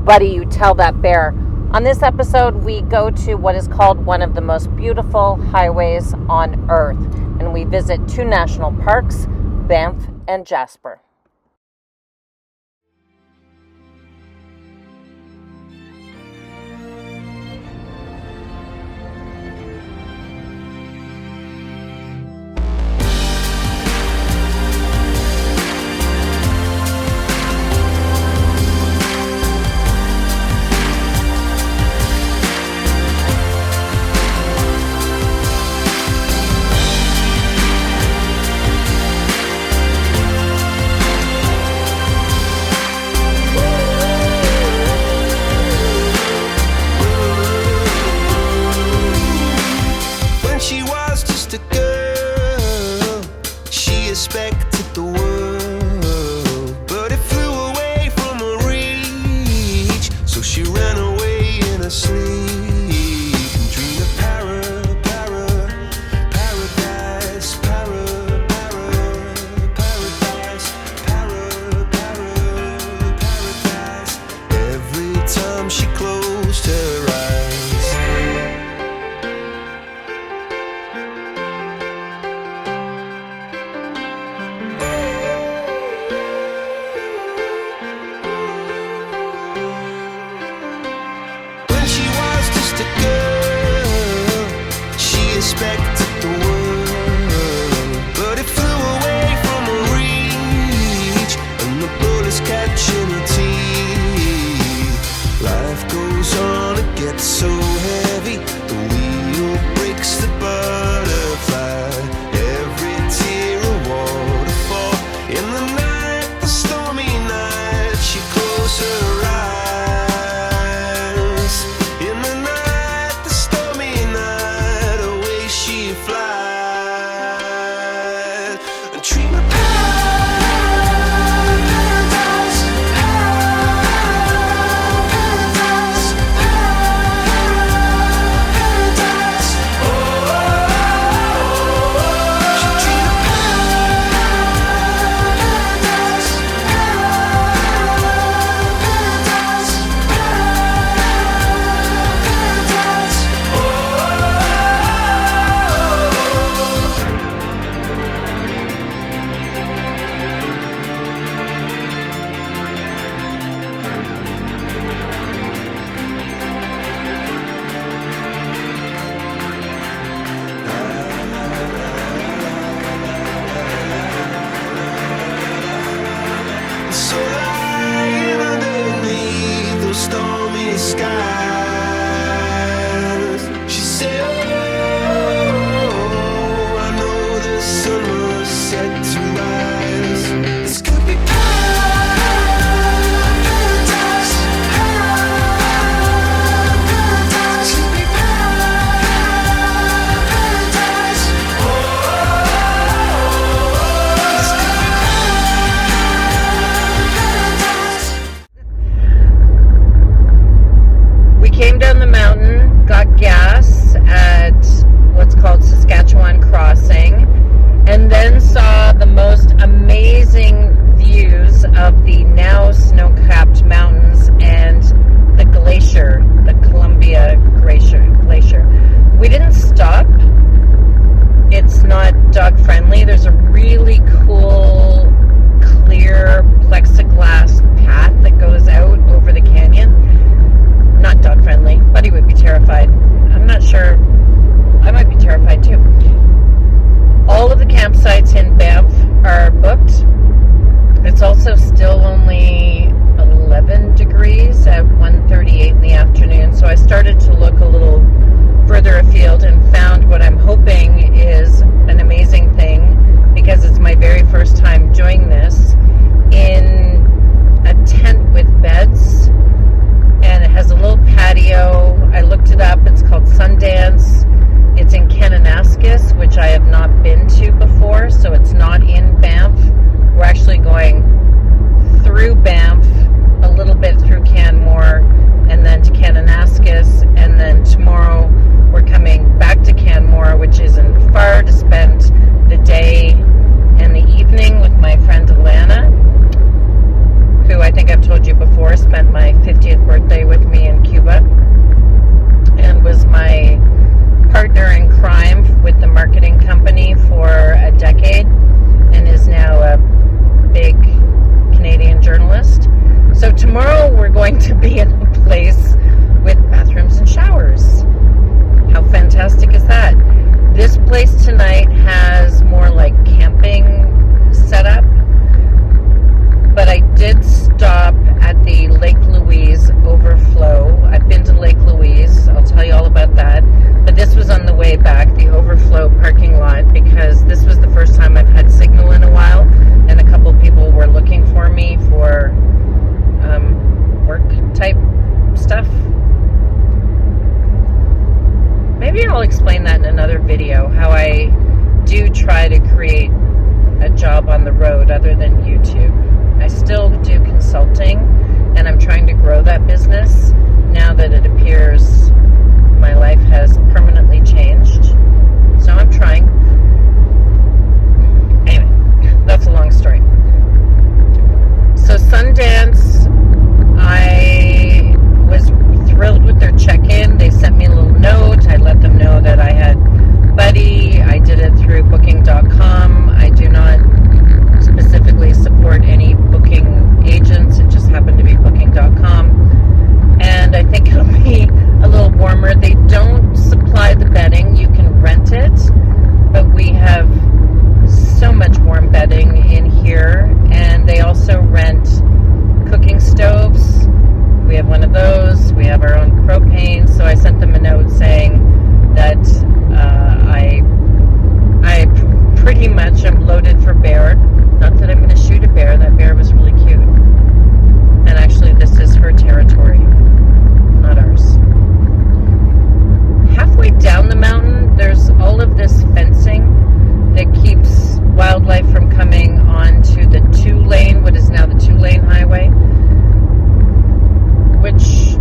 buddy you tell that bear. On this episode, we go to what is called one of the most beautiful highways on Earth, and we visit 2 national parks, Banff and Jasper. going to be in a place with bathrooms and showers. How fantastic is that? This place tonight has more like camping setup, but I did stop at the Lake Louise overflow. I've been to Lake Louise. I'll tell you all about that. But this was on the way back, the overflow parking lot, because this was the first time I've had signal in a while, and a couple people were looking for me for work type stuff. Maybe I'll explain that in another video, how I do try to create a job on the road other than YouTube. I still do consulting, and I'm trying to grow that business now that it appears my life has permanently changed. So I'm trying. Anyway, that's a long story. So Sundance, I was thrilled with their check-in. They sent me a little note. I let them know that I had Buddy. I did it through booking.com. I do not specifically support any booking agents. It just happened to be booking.com. And I think it'll be a little warmer. They don't supply the bedding. You can rent it. But we have so much warm bedding in here. And they also rent cooking stoves. We have one of those. We have our own propane. So I sent them a note saying that I pretty much am loaded for bear. Not that I'm going to shoot a bear. That bear was really cute. And actually, this is her territory, not ours. Halfway down the mountain, there's all of this fencing that keeps wildlife from coming onto the two-lane, what is now the two-lane highway, which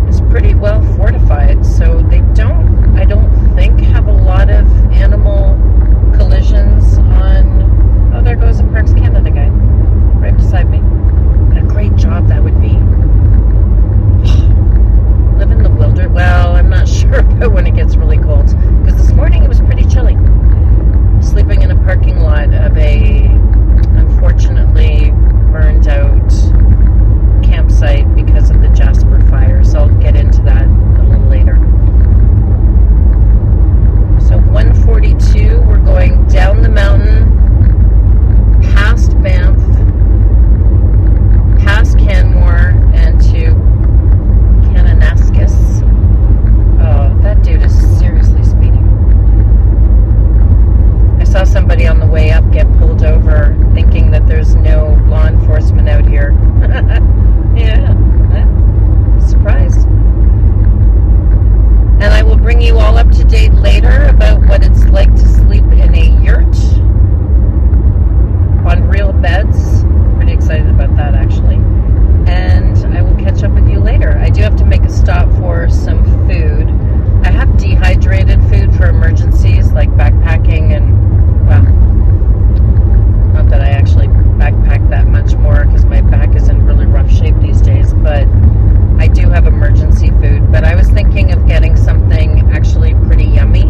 is pretty well fortified. So they don't, I don't think, have a lot of animal collisions on. Oh, there goes a Parks Canada guy right beside me. What a great job that would be. Live in the wilderness. Well, I'm not sure about when it gets really cold, because this morning it was pretty chilly. Sleeping in a parking lot of a unfortunately burned out campsite because of the Jasper fire. So I'll get into that a little later. So 142, we're going down the mountain, past Banff, past Canmore, and to Kananaskis. Oh, that dude is seriously speeding. I saw somebody on the way up get pulled over thinking that there's no law enforcement out here. Yeah, surprise. And I will bring you all up to date later about what it's like to sleep in a yurt on real beds. Pretty excited about that, actually. And I will catch up with you later. I do have to make a stop for some food. I have dehydrated food for emergencies, like backpacking and, well, not that I actually backpack that much more because my back is in really rough shape these days, but I do have emergency food. But I was thinking of getting something actually pretty yummy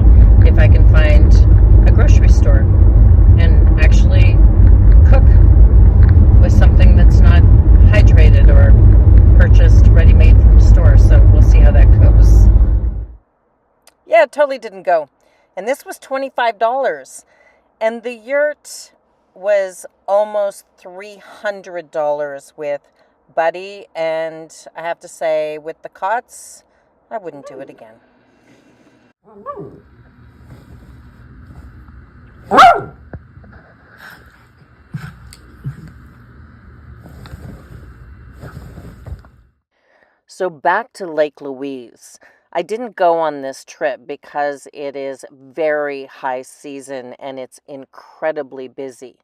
if I can find a grocery store and actually cook with something that's not hydrated or purchased ready-made from the store. So we'll see how that goes. Yeah, it totally didn't go. And this was $25. And the yurt was almost $300 with Buddy, and I have to say, with the cots, I wouldn't do it again. So back to Lake Louise. I didn't go on this trip because it is very high season and it's incredibly busy.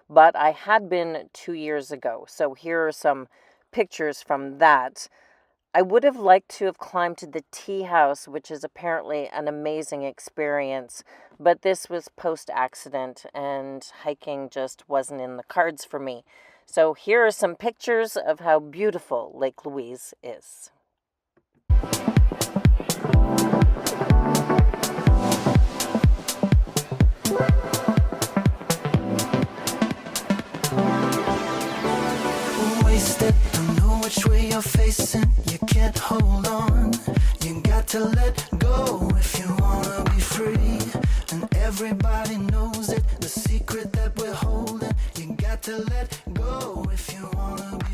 But I had been 2 years ago, so here are some pictures from that. I would have liked to have climbed to the tea house, which is apparently an amazing experience, but this was post-accident and hiking just wasn't in the cards for me. So here are some pictures of how beautiful Lake Louise is. Wasted, don't know which way you're facing, you can't hold on. You got to let go if you wanna be free. And everybody knows it, the secret that we're holding. You got to let go if you wanna be